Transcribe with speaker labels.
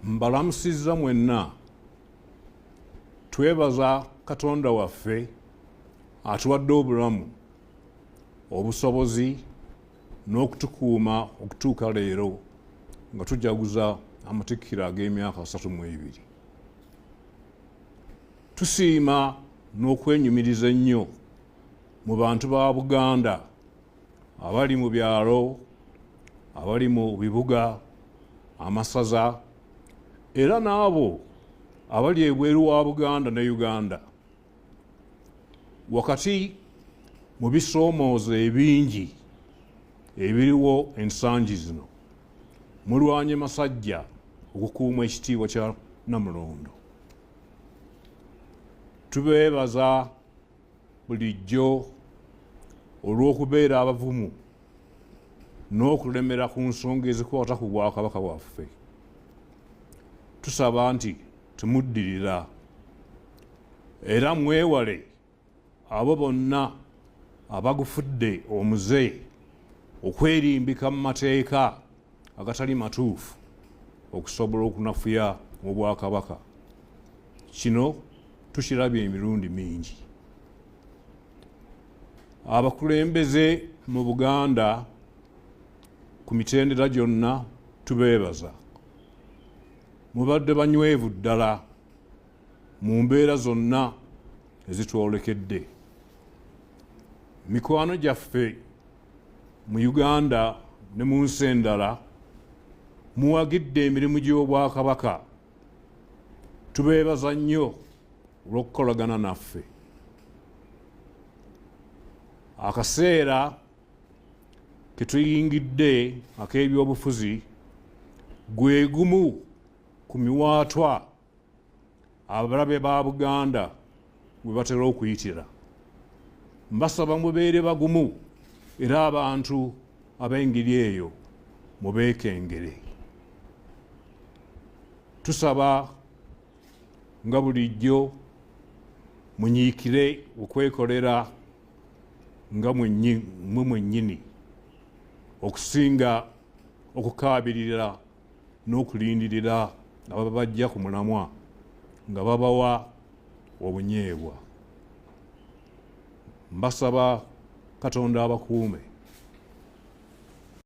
Speaker 1: mbalamusizza mwenna twebaza Katonda waffe atuwadde obulamu obusobozi n'okutukuuma okutuuka leero nga tujaguza amatikkiro ag'emyaka 32. Tusiima n'okwenyumiriza ennyo mu bantu ba Buganda abali mu byalo, abali mu bibuga, amasaza era n'abo abali ebweru wa Buganda ne Uganda. Wakati mu bisoomoozo ebingi ebiriwo ensangi zino mulwanye masajja okukuuma ekitiibwa kya Namulondo. Tubeebaza bulijjo olw'okubeera abavumu n'okulemera ku nsonga ezikwata ku Bwakabaka bwaffe. Tusaba nti tumuddirira era mwewale abo bonna abagufudde omuze okwerimbika mu mateeka agatali matuufu okusobola okunafuya mu Bwakabaka. Kino tukirabye emirundi mingi. Abakulembeze mu Buganda ku mitendera gyonna tubeebaza. Mubadde banywevu ddala mu mbeera zonna ezitwolekedde. Mikwano gyaffe mu Uganda ne mu nsi endala muwagidde emirimu gy'Obwakabaka. Tubeebaza nnyo olw'okukolagana naffe. Akaseera ke tuyingidde ak'ebyobufuzi gwe gumu ku miwaatwa abalabe ba Buganda we batera okuyitira. Mbasaba mubeere bagumu era abantu ab'engeri eyo mubeekengere. Tusaba nga bulijjo munyiikire okwekolera nga mmwe mwennyini okusinga okukaabirira n'okulindirira ababa bajja ku mulamwa nga babawa obunyeebwa. Mbasaba Katonda abakuume.